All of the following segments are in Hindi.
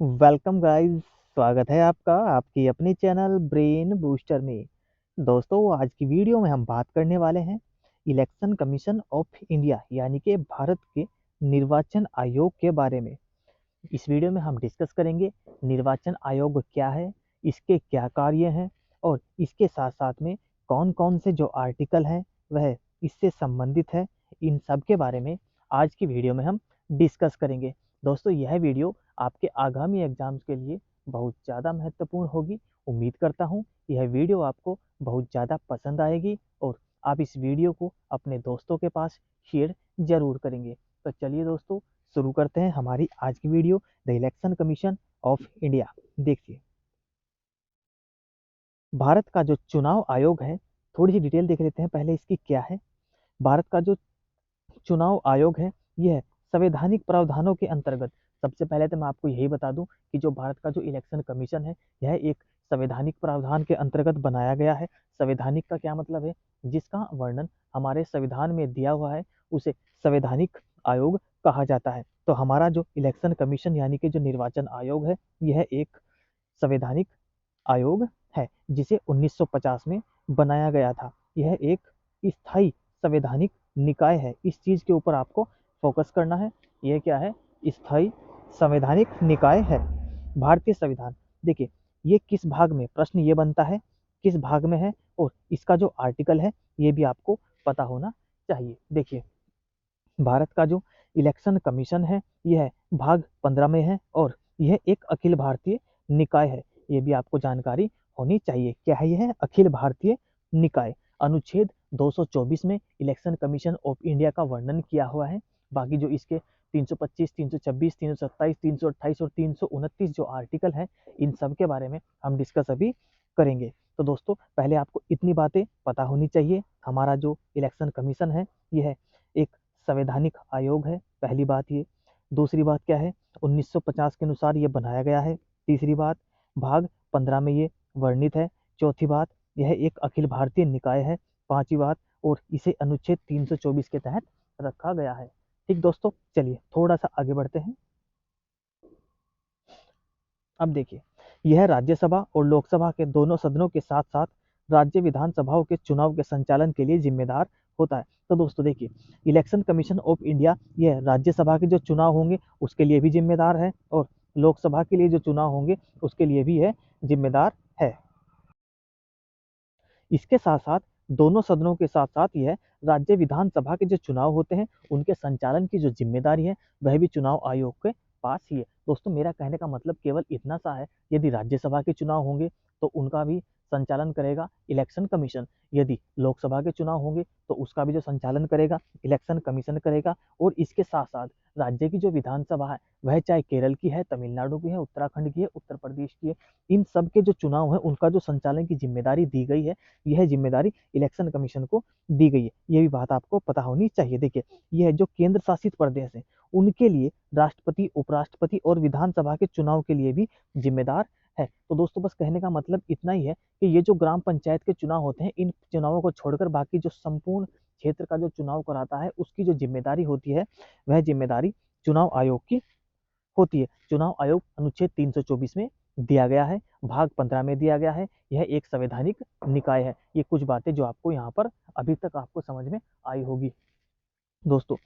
Welcome guys. स्वागत है आपका आपकी अपनी चैनल ब्रेन बूस्टर में। दोस्तों, आज की वीडियो में हम बात करने वाले हैं इलेक्शन कमीशन ऑफ इंडिया यानी कि भारत के निर्वाचन आयोग के बारे में। इस वीडियो में हम डिस्कस करेंगे निर्वाचन आयोग क्या है, इसके क्या कार्य हैं और इसके साथ साथ में कौन कौन से जो आर्टिकल हैं वह इससे संबंधित है। इन सब के बारे में आज की वीडियो में हम डिस्कस करेंगे। दोस्तों, यह वीडियो आपके आगामी एग्जाम्स के लिए बहुत ज़्यादा महत्वपूर्ण होगी। उम्मीद करता हूँ यह वीडियो आपको बहुत ज़्यादा पसंद आएगी और आप इस वीडियो को अपने दोस्तों के पास शेयर ज़रूर करेंगे। तो चलिए दोस्तों, शुरू करते हैं हमारी आज की video the election commission of India. देखिए, भारत का जो चुनाव आयोग है, थोड़ी सी डिटेल देख लेते हैं पहले इसकी क्या है। भारत का जो चुनाव आयोग है यह संवैधानिक प्रावधानों के अंतर्गत, सबसे पहले तो मैं आपको यही बता दूं कि जो भारत का जो इलेक्शन कमीशन है यह एक संवैधानिक प्रावधान के अंतर्गत बनाया गया है। संवैधानिक का क्या मतलब है? जिसका वर्णन हमारे संविधान में दिया हुआ है उसे संवैधानिक आयोग कहा जाता है। तो हमारा जो इलेक्शन कमीशन यानी कि जो निर्वाचन आयोग है यह एक संवैधानिक आयोग है जिसे 1950 में बनाया गया था। यह एक स्थायी संवैधानिक निकाय है। इस चीज के ऊपर आपको फोकस करना है। यह क्या है? स्थायी संवैधानिक निकाय है। भारतीय संविधान, देखिए ये किस भाग में, प्रश्न ये बनता है किस भाग में है और इसका जो आर्टिकल है ये भी आपको पता होना चाहिए। देखिए, भारत का जो इलेक्शन कमीशन है यह भाग 15 में है और यह एक अखिल भारतीय निकाय है। ये भी आपको जानकारी होनी चाहिए। क्या है यह? अखिल भारतीय निकाय। अनुच्छेद 224 में इलेक्शन कमीशन ऑफ इंडिया का वर्णन किया हुआ है। बाकी जो इसके 325, 326, 327, 328 और 329 जो आर्टिकल हैं इन सब के बारे में हम डिस्कस अभी करेंगे। तो दोस्तों, पहले आपको इतनी बातें पता होनी चाहिए। हमारा जो इलेक्शन कमीशन है यह एक संवैधानिक आयोग है, पहली बात ये। दूसरी बात क्या है? 1950 के अनुसार ये बनाया गया है। तीसरी बात, भाग 15 में ये वर्णित है। चौथी बात, यह एक अखिल भारतीय निकाय है। पांचवी बात, और इसे अनुच्छेद 324 के तहत रखा गया है। ठीक दोस्तों, चलिए थोड़ा सा आगे बढ़ते हैं। अब देखिए, यह राज्यसभा और लोकसभा के दोनों सदनों के साथ साथ राज्य विधानसभाओं के चुनाव के संचालन के लिए जिम्मेदार होता है। तो दोस्तों देखिए, इलेक्शन कमीशन ऑफ इंडिया यह राज्यसभा के जो चुनाव होंगे उसके लिए भी जिम्मेदार है और लोकसभा के लिए जो चुनाव होंगे उसके लिए भी यह जिम्मेदार है। इसके साथ साथ दोनों सदनों के साथ साथ यह राज्य विधानसभा के जो चुनाव होते हैं उनके संचालन की जो जिम्मेदारी है वह भी चुनाव आयोग के पास ही है। दोस्तों, मेरा कहने का मतलब केवल इतना सा है, यदि राज्यसभा के चुनाव होंगे तो उनका भी संचालन करेगा इलेक्शन कमीशन। यदि लोकसभा के चुनाव होंगे तो उसका भी जो संचालन करेगा इलेक्शन कमीशन करेगा। और इसके साथ साथ राज्य की जो विधानसभा है वह चाहे केरल की है, तमिलनाडु की है, उत्तराखंड की है, उत्तर प्रदेश की है, इन सब के जो चुनाव है उनका जो संचालन की जिम्मेदारी दी गई है यह जिम्मेदारी इलेक्शन कमीशन को दी गई है। ये भी बात आपको पता होनी चाहिए। देखिए, यह जो केंद्र शासित प्रदेश है उनके लिए राष्ट्रपति, उपराष्ट्रपति और विधानसभा के चुनाव के लिए भी जिम्मेदार है। तो दोस्तों, बस कहने का मतलब इतना ही है कि ये जो ग्राम पंचायत के चुनाव होते हैं इन चुनावों को छोड़कर बाकी जो संपूर्ण क्षेत्र का जो चुनाव कराता है उसकी जो जिम्मेदारी होती है वह जिम्मेदारी चुनाव आयोग की होती है। चुनाव आयोग अनुच्छेद 324 में दिया गया है, भाग 15 में दिया गया है। यह एक संवैधानिक निकाय है। ये कुछ बातें जो आपको यहाँ पर अभी तक आपको समझ में आई होगी। दोस्तों,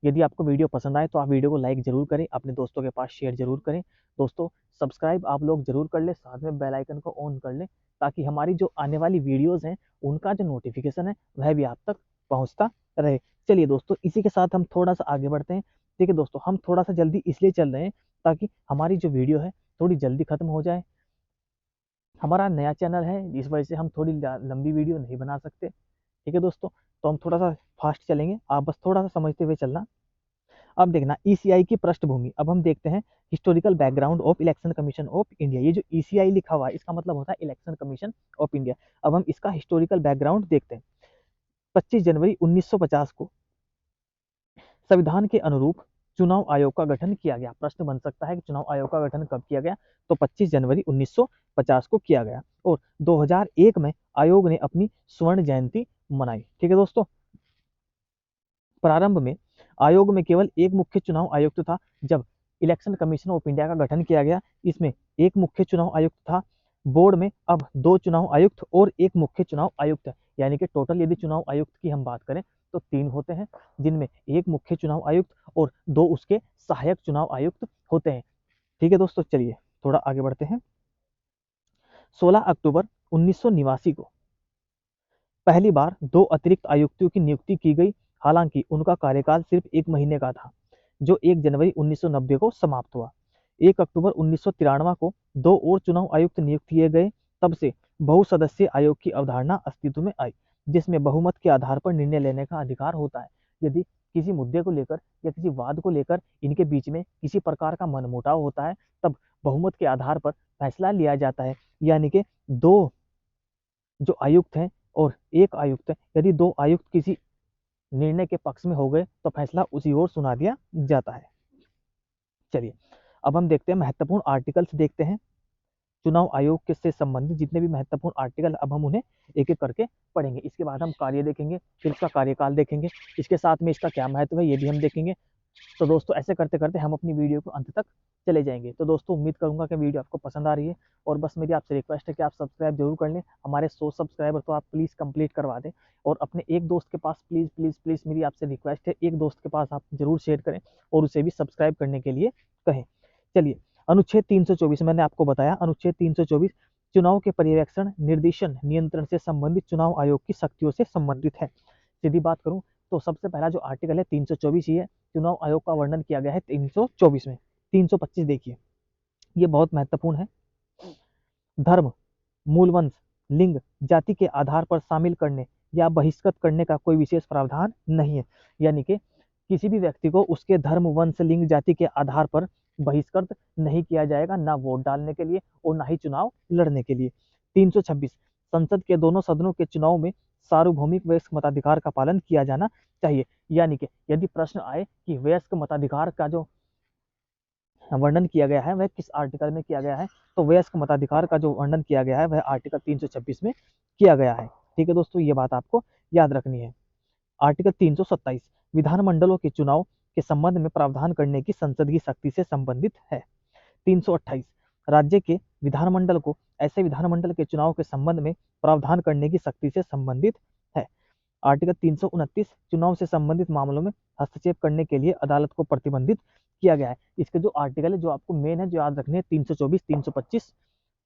यदि आपको वीडियो पसंद आए तो आप वीडियो को लाइक जरूर करें, अपने दोस्तों के पास शेयर जरूर करें। दोस्तों, सब्सक्राइब आप लोग जरूर कर लें, साथ में बेल आइकन को ऑन कर लें ताकि हमारी जो आने वाली वीडियोस हैं उनका जो नोटिफिकेशन है वह भी आप तक पहुंचता रहे। चलिए दोस्तों, इसी के साथ हम थोड़ा सा आगे बढ़ते हैं। ठीक है दोस्तों, हम थोड़ा सा जल्दी इसलिए चल रहे हैं ताकि हमारी जो वीडियो है थोड़ी जल्दी खत्म हो जाए। हमारा नया चैनल है, इस वजह से हम थोड़ी लंबी वीडियो नहीं बना सकते। ठीक है दोस्तों, तो हम थोड़ा सा फास्ट चलेंगे, आप बस थोड़ा सा समझते हुए चलना। अब देखना ईसीआई की पृष्ठभूमि। अब हम देखते हैं historical background of election commission of India. ये जो ईसीआई लिखा हुआ है इसका मतलब होता है इलेक्शन कमीशन ऑफ इंडिया। अब हम इसका हिस्टोरिकल बैकग्राउंड देखते हैं। 25 जनवरी 1950 को संविधान के अनुरूप चुनाव आयोग का गठन किया गया। प्रश्न बन सकता है कि चुनाव आयोग का गठन कब किया गया? तो 25 जनवरी 1950 को किया गया और 2001 में आयोग ने अपनी स्वर्ण जयंती मनाई। ठीक है दोस्तों, प्रारंभ में आयोग में केवल एक मुख्य चुनाव आयुक्त था। जब इलेक्शन कमीशन ऑफ इंडिया का गठन किया गया। इसमें एक मुख्य चुनाव आयुक्त था। बोर्ड में अब 2 चुनाव आयुक्त और 1 मुख्य चुनाव आयुक्त है, यानी कि टोटल यदि चुनाव आयुक्त की हम बात करें तो 3 होते हैं, जिनमें 1 मुख्य चुनाव आयुक्त और 2 उसके सहायक चुनाव आयुक्त होते हैं। ठीक है दोस्तों, चलिए थोड़ा आगे बढ़ते हैं। 16 अक्टूबर 1989 को पहली बार 2 अतिरिक्त आयुक्तों की नियुक्ति की गई। हालांकि उनका कार्यकाल सिर्फ 1 महीने का था, जो 1 जनवरी 1990 को समाप्त हुआ। 1 अक्टूबर 1993 को 2 और चुनाव आयुक्त नियुक्त किए गए। तब से बहुसदस्यीय आयोग की अवधारणा अस्तित्व में आई, जिसमें बहुमत के आधार पर निर्णय लेने का अधिकार होता है। यदि किसी मुद्दे को लेकर या किसी वाद को लेकर इनके बीच में किसी प्रकार का मनमुटाव होता है, तब बहुमत के आधार पर फैसला लिया जाता है। यानी कि 2 जो आयुक्त हैं और 1 आयुक्त है, यदि 2 आयुक्त किसी निर्णय के पक्ष में हो गए तो फैसला उसी ओर सुना दिया जाता है। चलिए अब हम देखते हैं महत्वपूर्ण आर्टिकल्स देखते हैं। चुनाव आयोग के से संबंधित जितने भी महत्वपूर्ण आर्टिकल, अब हम उन्हें एक एक करके पढ़ेंगे। इसके बाद हम कार्य देखेंगे, फिर इसका कार्यकाल देखेंगे, इसके साथ में इसका क्या महत्व है ये भी हम देखेंगे। तो दोस्तों ऐसे करते करते हम अपनी वीडियो को अंत तक चले जाएंगे। तो दोस्तों उम्मीद करूंगा कि वीडियो आपको पसंद आ रही है, और बस मेरी आपसे रिक्वेस्ट है कि आप सब्सक्राइब जरूर कर लें। हमारे 100 सब्सक्राइबर तो आप प्लीज़ कंप्लीट करवा दें, और अपने एक दोस्त के पास प्लीज़ प्लीज़ प्लीज़ मेरी आपसे रिक्वेस्ट है, एक दोस्त के पास आप जरूर शेयर करें और उसे भी सब्सक्राइब करने के लिए कहें। चलिए, अनुच्छेद 324 मैंने आपको बताया, अनुच्छेद 324 चुनाव के पर्यवेक्षण, निर्देशन, नियंत्रण से संबंधित चुनाव आयोग की शक्तियों से संबंधित है। सीधी बात करूं तो सबसे पहला जो आर्टिकल है 324 ही है। चुनाव आयोग का वर्णन किया गया है 324 में। 325 देखिए, ये बहुत महत्वपूर्ण है। धर्म, मूल वंश, लिंग, जाति के आधार पर शामिल करने या बहिष्कृत करने का कोई विशेष प्रावधान नहीं है। यानी कि किसी भी व्यक्ति को उसके धर्म, वंश, लिंग, जाति के आधार पर बहिष्कृत नहीं किया जाएगा, ना वोट डालने के लिए और ना ही चुनाव लड़ने के लिए। 326 संसद के दोनों सदनों के चुनाव में सार्वभौमिक वयस्क मताधिकार का पालन किया जाना चाहिए। यानी कि यदि प्रश्न आए कि वयस्क मताधिकार का जो वर्णन किया गया है वह किस आर्टिकल में किया गया है, तो वयस्क मताधिकार का जो वर्णन किया गया है वह आर्टिकल 326 में किया गया है। ठीक है दोस्तों, ये बात आपको याद रखनी है। आर्टिकल 327 विधानमंडलों के चुनाव के संबंध में प्रावधान करने की संसद की शक्ति से संबंधित है। 328 राज्य के विधानमंडल को ऐसे विधानमंडल के चुनाव के संबंध में प्रावधान करने की शक्ति से संबंधित है। आर्टिकल 329 चुनाव से संबंधित मामलों में हस्तक्षेप करने के लिए अदालत को प्रतिबंधित किया गया है। इसके जो आर्टिकल है जो आपको मेन है जो याद रखने हैं 324, 325,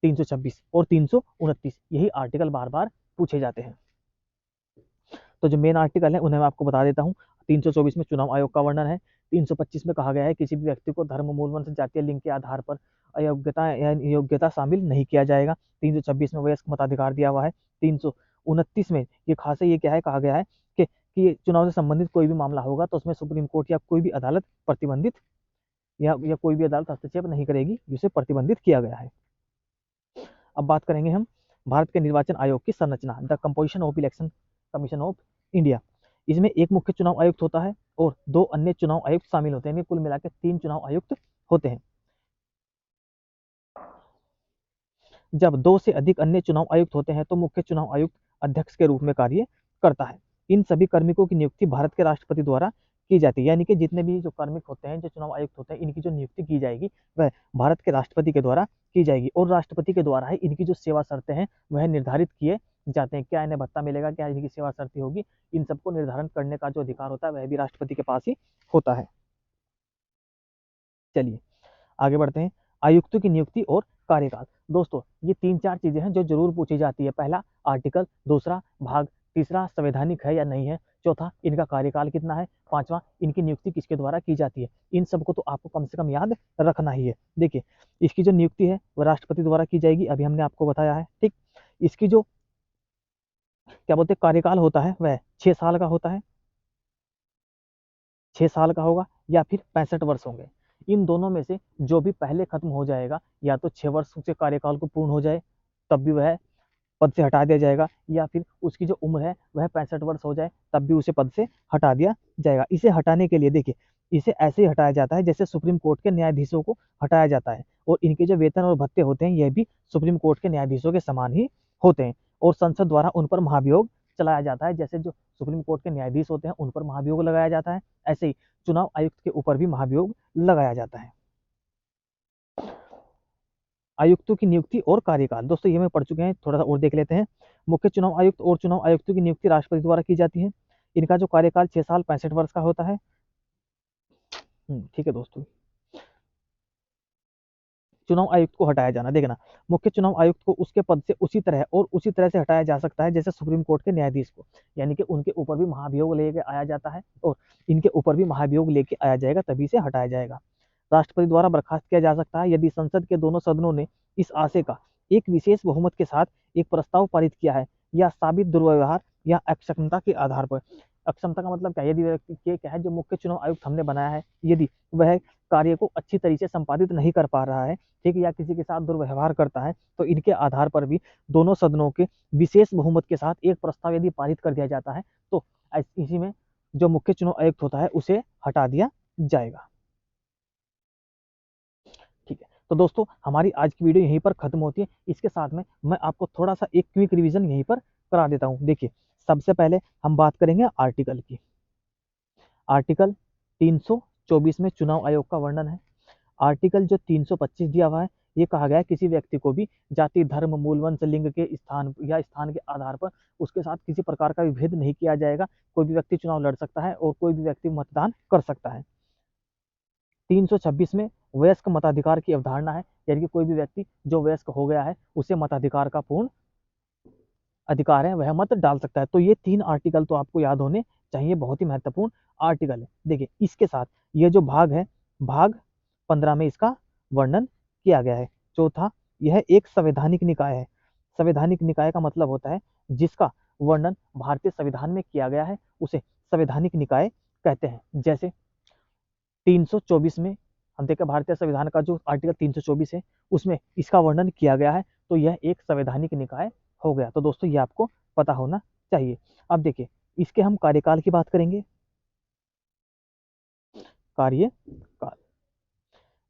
326 और 329, यही आर्टिकल बार बार पूछे जाते हैं। तो जो मेन आर्टिकल है उन्हें मैं आपको बता देता हूँ। 324 में चुनाव आयोग का वर्णन है। 325 में कहा गया है किसी भी व्यक्ति को धर्म, मूल वंश, जातीय लिंग के आधार पर अयोग्यता या योग्यता शामिल नहीं किया जाएगा। 326 में वयस्क मताधिकार दिया हुआ है। 329 में ये खास है, ये क्या है, कहा गया है कि चुनाव से संबंधित कोई भी मामला होगा तो उसमें सुप्रीम कोर्ट या कोई भी अदालत प्रतिबंधित या कोई भी अदालत हस्तक्षेप नहीं करेगी, जिसे प्रतिबंधित किया गया है। अब बात करेंगे हम भारत के निर्वाचन आयोग की संरचना, the composition of election commission of India. इसमें एक मुख्य चुनाव आयुक्त होता है और 2 अन्य चुनाव आयुक्त शामिल होते हैं। कुल मिलाकर 3 चुनाव आयुक्त होते हैं। जब 2 से अधिक अन्य चुनाव आयुक्त होते हैं तो मुख्य चुनाव आयुक्त अध्यक्ष के रूप में कार्य करता है। इन सभी कार्मिकों की नियुक्ति भारत के राष्ट्रपति द्वारा की जाती है। यानी कि जितने भी जो कार्मिक होते हैं, जो चुनाव आयुक्त होते हैं, इनकी जो नियुक्ति की जाएगी वह भारत के राष्ट्रपति के द्वारा की जाएगी, और राष्ट्रपति के द्वारा ही इनकी जो सेवा शर्तें हैं वह निर्धारित किए जाते हैं। क्या इन्हें भत्ता मिलेगा, क्या इनकी सेवा शर्तें होगी, इन सबको निर्धारण करने का जो अधिकार होता है वह भी राष्ट्रपति के पास ही होता है। चलिए आगे बढ़ते हैं। आयुक्तों की नियुक्ति और कार्यकाल। दोस्तों ये 3-4 चीजें हैं जो जरूर पूछी जाती है। पहला आर्टिकल, दूसरा भाग, तीसरा संवैधानिक है या नहीं है, चौथा इनका कार्यकाल कितना है, पांचवा इनकी नियुक्ति किसके द्वारा की जाती है। इन सबको तो आपको कम से कम याद रखना ही है। देखिए इसकी जो नियुक्ति है वह राष्ट्रपति द्वारा की जाएगी, अभी हमने आपको बताया है। ठीक, इसकी जो क्या बोलते हैं कार्यकाल होता है वह 6 साल का होता है, 6 साल का होगा या फिर 65 वर्ष होंगे। इन दोनों में से जो भी पहले खत्म हो जाएगा, या तो 6 वर्ष के कार्यकाल को पूर्ण हो जाए तब भी वह पद से हटा दिया जाएगा, या फिर उसकी जो उम्र है वह 65 वर्ष हो जाए तब भी उसे पद से हटा दिया जाएगा। इसे हटाने के लिए देखिए, इसे ऐसे ही हटाया जाता है जैसे सुप्रीम कोर्ट के न्यायाधीशों को हटाया जाता है, और इनके जो वेतन और भत्ते होते हैं यह भी सुप्रीम कोर्ट के न्यायाधीशों के समान ही होते हैं, और संसद द्वारा उन पर महाभियोग चलाया जाता है। जैसे जो सुप्रीम कोर्ट के न्यायाधीश होते हैं उन पर महाभियोग लगाया जाता है, ऐसे ही चुनाव आयुक्त के ऊपर भी महाभियोग लगाया जाता है। आयुक्तों की नियुक्ति और कार्यकाल, दोस्तों ये मैं पढ़ चुके हैं, थोड़ा सा और देख लेते हैं। मुख्य चुनाव आयुक्त और चुनाव आयुक्तों की नियुक्ति राष्ट्रपति द्वारा की जाती है। इनका जो कार्यकाल 6 साल 65 वर्ष का होता है। ठीक है दोस्तों। चुनाव आयुक्त को हटाया जाना, देखना, मुख्य चुनाव आयुक्त को उसके पद से उसी तरह से हटाया जा सकता है जैसे सुप्रीम कोर्ट के न्यायाधीश को, यानी कि उनके ऊपर भी महाभियोग लेके आया जाता है और इनके ऊपर भी महाभियोग लेके आया जाएगा, तभी से हटाया जाएगा। राष्ट्रपति द्वारा बर्खास्त किया जा सकता है यदि संसद के दोनों सदनों ने इस आशय का एक विशेष बहुमत के साथ एक प्रस्ताव पारित किया है या साबित दुर्व्यवहार या अक्षमता के आधार पर। अक्षमता का मतलब क्या, यदि व्यक्ति के क्या है, जो मुख्य चुनाव आयुक्त हमने बनाया है, यदि वह कार्य को अच्छी तरीके से संपादित नहीं कर पा रहा है, ठीक, या किसी के साथ दुर्व्यवहार करता है, तो इनके आधार पर भी दोनों सदनों के विशेष बहुमत के साथ एक प्रस्ताव यदि पारित कर दिया जाता है तो इसी में जो मुख्य चुनाव आयुक्त होता है उसे हटा दिया जाएगा। ठीक है, तो दोस्तों हमारी आज की वीडियो यहीं पर खत्म होती है। इसके साथ में मैं आपको थोड़ा सा एक क्विक रिवीजन यहीं पर करा देता हूँ। देखिए, सबसे पहले हम बात करेंगे आर्टिकल की। आर्टिकल 324 में चुनाव आयोग का वर्णन है। आर्टिकल जो 325 दिया हुआ है, ये कहा गया है किसी व्यक्ति को भी जाति, धर्म, मूल वंश, लिंग के स्थान के आधार पर उसके साथ किसी प्रकार का विभेद नहीं किया जाएगा। कोई भी व्यक्ति चुनाव लड़ सकता है और कोई भी व्यक्ति मतदान कर सकता है। 326 में वयस्क मताधिकार की अवधारणा है, यानी कि कोई भी व्यक्ति जो वयस्क हो गया है उसे मताधिकार का पूर्ण अधिकार है, वह मत डाल सकता है। तो ये 3 आर्टिकल तो आपको याद होने चाहिए, बहुत ही महत्वपूर्ण आर्टिकल है। देखिए, इसके साथ ये जो भाग है, भाग 15 में इसका वर्णन किया गया है। चौथा, यह एक संवैधानिक निकाय है। संवैधानिक निकाय का मतलब होता है जिसका वर्णन भारतीय संविधान में किया गया है, उसे संवैधानिक निकाय कहते हैं। जैसे 324 में हम देखें, भारतीय संविधान का जो आर्टिकल 324 है उसमें इसका वर्णन किया गया है, तो यह एक संवैधानिक निकाय हो गया। तो दोस्तों ये आपको पता होना चाहिए। अब देखिए, इसके हम कार्यकाल की बात करेंगे। कार्यकाल,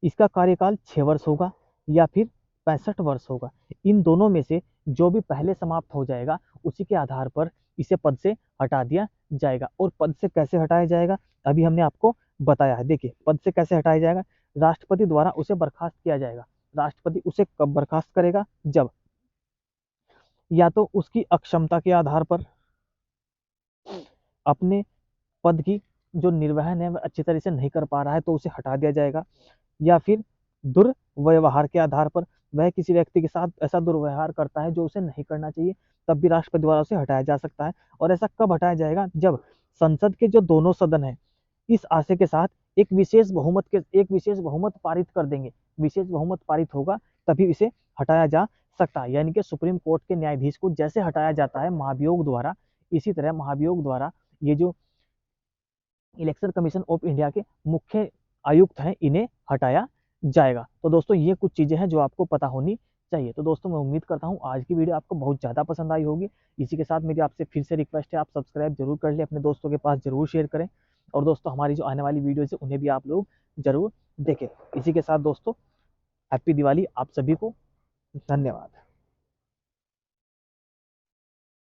इसका कार्यकाल 6 वर्ष होगा या फिर 65 वर्ष होगा। इन दोनों में से जो भी पहले समाप्त हो जाएगा उसी के आधार पर इसे पद से हटा दिया जाएगा। और पद से कैसे हटाया जाएगा, अभी हमने आपको बताया है। देखिए, पद से कैसे हटाया जाएगा, राष्ट्रपति द्वारा उसे बर्खास्त किया जाएगा। राष्ट्रपति उसे कब बर्खास्त करेगा, जब या तो उसकी अक्षमता के आधार पर अपने पद की जो निर्वहन है वह अच्छी तरह से नहीं कर पा रहा है तो उसे हटा दिया जाएगा, या फिर दुर्व्यवहार के आधार पर वह किसी व्यक्ति के साथ ऐसा दुर्व्यवहार करता है जो उसे नहीं करना चाहिए, तब भी राष्ट्रपति द्वारा उसे हटाया जा सकता है। और ऐसा कब हटाया जाएगा, जब संसद के जो दोनों सदन है इस आशय के साथ एक विशेष बहुमत पारित कर देंगे। विशेष बहुमत पारित होगा तभी इसे हटाया जा सकता है। यानी कि सुप्रीम कोर्ट के न्यायाधीश को जैसे हटाया जाता है महाभियोग द्वारा, इसी तरह महाभियोग द्वारा ये जो इलेक्शन कमीशन ऑफ इंडिया के मुख्य आयुक्त हैं इन्हें हटाया जाएगा। तो दोस्तों ये कुछ चीजें हैं जो आपको पता होनी चाहिए। तो दोस्तों मैं उम्मीद करता हूँ आज की वीडियो आपको बहुत ज़्यादा पसंद आई होगी। इसी के साथ मेरी आपसे फिर से रिक्वेस्ट है, आप सब्सक्राइब जरूर कर लें, अपने दोस्तों के पास जरूर शेयर करें, और दोस्तों हमारी जो आने वाली वीडियोज़ है उन्हें भी आप लोग जरूर देखें। इसी के साथ दोस्तों हैप्पी दिवाली आप सभी को, धन्यवाद।